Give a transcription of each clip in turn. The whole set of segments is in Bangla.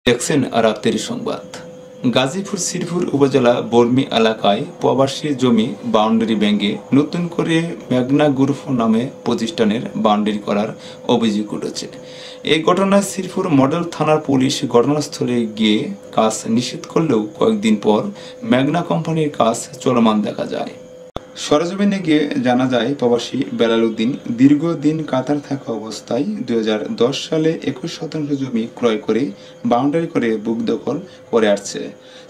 দেখছেন রাতের সংবাদ। গাজীপুর শ্রীপুর উপজেলা বর্মি এলাকায় প্রবাসী জমি বাউন্ডারি ভেঙে নতুন করে মেঘনা গ্রুপ নামে প্রতিষ্ঠানের বাউন্ডারি করার অভিযোগ উঠেছে। এই ঘটনায় শ্রীপুর মডেল থানার পুলিশ ঘটনাস্থলে গিয়ে কাজ নিষেধ করলেও কয়েকদিন পর মেঘনা কোম্পানির কাজ চলমান দেখা যায়। সরেজমিনে গিয়ে জানা যায়, প্রবাসী বেলাল উদ্দিন দীর্ঘদিন কাতার থাকা অবস্থায় 2010 সালে 21% জমি ক্রয় করে বাউন্ডারি করে বুক দখল করে আসছে।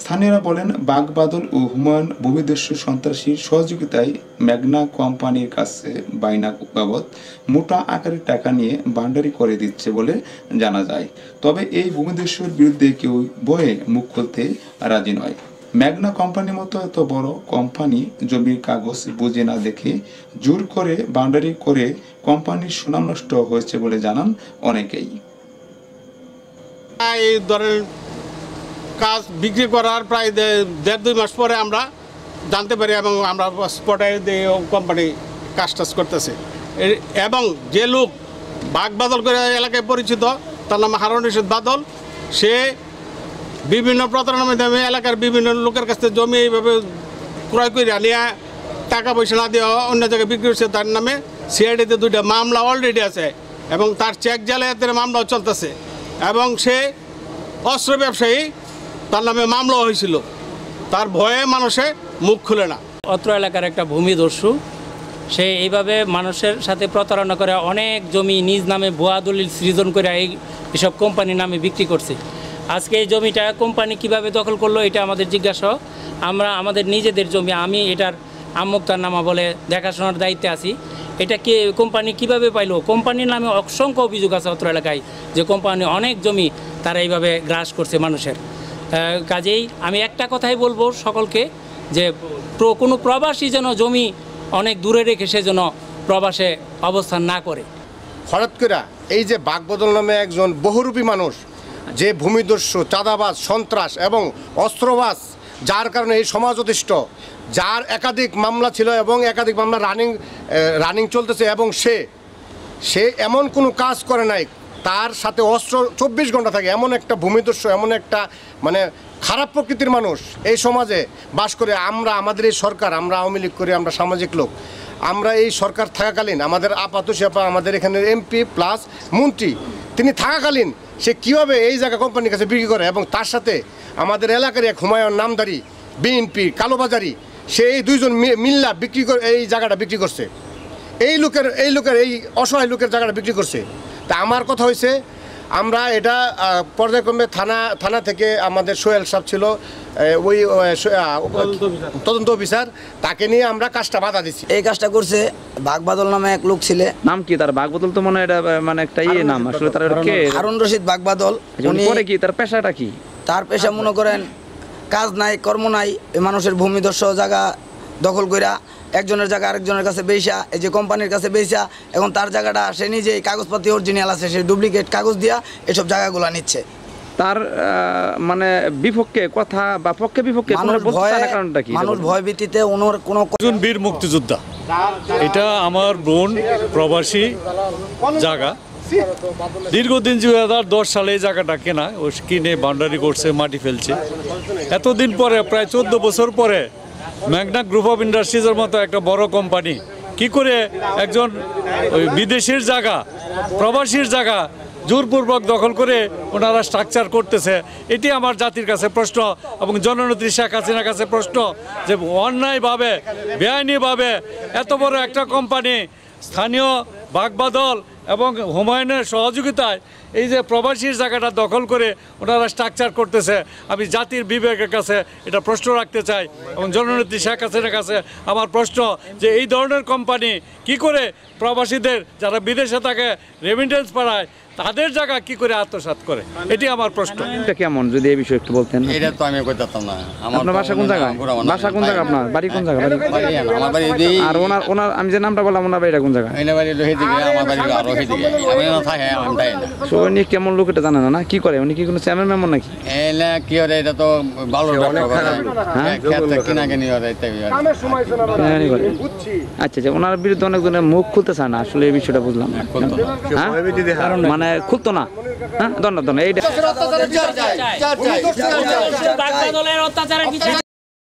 স্থানীয়রা বলেন, বাগবাদল ও হুমায়ুন ভূমিদস্যু সন্ত্রাসীর সহযোগিতায় মেঘনা কোম্পানির কাছে বাইনা বাবদ মোটা আকারের টাকা নিয়ে বাউন্ডারি করে দিচ্ছে বলে জানা যায়। তবে এই ভূমিদস্যুর বিরুদ্ধে কেউ ভয়ে মুখ খুলতে রাজি নয়। মেঘনা কোম্পানির মতো এত বড় কোম্পানি জমির কাগজ বুঝে না দেখে জোর করে বাউন্ডারি করে কোম্পানির সুনাম নষ্ট হয়েছে বলে জানান অনেকেই। এই ধরনের কাজ বিক্রি করার প্রায় 1.5-2 মাস পরে আমরা জানতে পারি এবং আমরা স্পটে কোম্পানি কাজ টাজ করতেছে। এবং যে লোক বাগবাদল করে এলাকায় পরিচিত, তার নাম হারুন রশিদ বাদল, সে বিভিন্ন প্রতারণার মাধ্যমে এলাকার বিভিন্ন লোকের কাছ থেকে জমি এইভাবে ক্রয় করে নিয়ে টাকা পয়সা না দিয়ে অন্য জায়গায় বিক্রি করছে। তার নামে সিআইডিতে 2টা মামলা অলরেডি আছে এবং তার চেক জালিয়াতির মামলাও চলতেছে এবং সে অস্ত্র ব্যবসায়ী, তার নামে মামলা হয়েছিল। তার ভয়ে মানুষে মুখ খুলে না। অত্র এলাকার একটা ভূমিদস্যু, সে এইভাবে মানুষের সাথে প্রতারণা করে অনেক জমি নিজ নামে ভুয়া দলিল সৃজন করে এইসব কোম্পানির নামে বিক্রি করছে। আজকে এই জমিটা কোম্পানি কিভাবে দখল করলো এটা আমাদের জিজ্ঞাসা। আমরা আমাদের নিজেদের জমি, আমি এটার আমুক্তারনামা বলে দেখাশোনার দায়িত্বে আছি। এটা কি কোম্পানি কিভাবে পাইলো? কোম্পানির নামে অসংখ্য অভিযোগ আছে অত্র এলাকায় যে কোম্পানি অনেক জমি তারা এইভাবে গ্রাস করছে মানুষের। কাজেই আমি একটা কথাই বলবো সকলকে, যে কোনো প্রবাসী যেন জমি অনেক দূরে রেখে সে যেন প্রবাসে অবস্থান না করে। হঠাৎ করে এই যে বাগবদল নামে একজন বহুরূপী মানুষ, যে ভূমিদস্যু, চাঁদাবাজ, সন্ত্রাস এবং অস্ত্রবাজ, যার কারণে এই সমাজ অতিষ্ঠ, যার একাধিক মামলা ছিল এবং একাধিক মামলা রানিং চলতেছে এবং সে এমন কোনো কাজ করে নাই, তার সাথে অস্ত্র 24 ঘন্টা থাকে, এমন একটা ভূমিদস্যু, এমন একটা মানে খারাপ প্রকৃতির মানুষ এই সমাজে বাস করে। আমাদের এই সরকার, আমরা আওয়ামী লীগ করি, আমরা সামাজিক লোক, আমরা এই সরকার থাকাকালীন আমাদের আপাতত আমাদের এখানের এমপি প্লাস মন্ত্রী, তিনি থাকাকালীন সে কীভাবে এই জায়গা কোম্পানির কাছে বিক্রি করে এবং তার সাথে আমাদের এলাকার এক হুমায়ুন নামদারি বিএনপি কালোবাজারি, সে এই 2জন মিল্লা বিক্রি করে এই জায়গাটা বিক্রি করছে। এই লোকের এই অসহায় লোকের জায়গাটা বিক্রি করছে। তা আমার কথা হয়েছে, আমরা এটা পর্যায়ক্রমে থানা থেকে আমাদের সোহেল সাহেব ছিল ওই তদন্ত অফিসার, তাকে নিয়ে আমরা কাজটা বাধা দিচ্ছি। এই কাজটা করছে বাগবাদল নামে এক লোক ছিল। নাম কি তার? বাগবাদল তো মনে হয় এটা মানে একটা নাম, আসলে তার কে? হারুন রশিদ বাগবাদল। উনি করে কি? তার পেশাটা কি? তার পেশা মনে করেন কাজ নাই, কর্ম নাই, মানুষের ভূমিদস্যু জায়গা দখল কইরা একজনের জায়গা আরেকজনের কাছে বেচা, এই যে কোম্পানির কাছে বেচা, এখন তার জায়গাটা সে নিজেই কাগজপাতি অরিজিনাল আছে, সে ডুপ্লিকেট কাগজ দিয়া এসব জায়গাগুলো নিচ্ছে। তার মানে বিপক্ষে কথা বা পক্ষে বিপক্ষে কারণটা কি? মানুষ ভয় ভীতিতে ওনার কোনো বীর মুক্তিযোদ্ধা, এটা আমার বোন প্রবাসী জায়গা, দীর্ঘদিন 2010 সালে এই জায়গাটা কেনা, ও কিনে বাউন্ডারি করছে, মাটি ফেলছে। এতদিন পরে, প্রায় 14 বছর পরে মেঘনা গ্রুপ অফ ইন্ডাস্ট্রিজের মতো একটা বড় কোম্পানি কি করে একজন ওই বিদেশির জায়গা, প্রবাসীর জায়গা জোরপূর্বক দখল করে ওনারা স্ট্রাকচার করতেছে, এটি আমার জাতির কাছে প্রশ্ন এবং জননেত্রী শেখ হাসিনার কাছে প্রশ্ন, যে অন্যায়ভাবে বেআইনিভাবে এত বড় একটা কোম্পানি স্থানীয় বাগবাদল এবং হুমায়ুনের সহযোগিতায় এই যে প্রবাসীর জায়গাটা দখল করে ওনারা স্ট্রাকচার করতেছে, আমি জাতির বিবেকের কাছে এটা প্রশ্ন রাখতে চাই এবং জননেত্রী শেখ হাসিনার কাছে আমার প্রশ্ন, যে এই ধরনের কোম্পানি কি করে প্রবাসীদের যারা বিদেশে থাকে রেমিটেন্স পাঠায় তাদের জায়গা কি করে আত্মসাৎ করে, এটি আমার প্রশ্ন। এটা কেমন যদি এই বিষয়ে একটু বলতেন? এটা তো আমি কইতাম না। আপনার বাসা কোন জায়গায়? বাসা কোন জায়গা? আপনার বাড়ি কোন জায়গা? আমার বাড়ি আর ওনার আমি যে নামটা বললাম, ওনার বাড়িটা কোন জায়গায়? এই বাড়ি লোহে দিকে, আমার বাড়ি আরো লোহে দিকে। আমি না থাকে, আমি তাই না। সো উনি কেমন লোক এটা জানেন না? কি করে উনি? কি কোনো চেয়ারম্যান মেম্বার নাকি? এলা কি করে? এটা তো ভালো ব্যবসা করে, হ্যাঁ, খেত কিনা কিনি করে, তাই আচ্ছা আচ্ছা, ওনার বিরুদ্ধে অনেকজনের মুখ খুলতে চায় না, আসলে এই বিষয়টা বুঝলাম। মানে মানে খুলতো না। হ্যাঁ, ধন্যবাদ। এইটা বাগবাদলের অত্যাচারের বিচার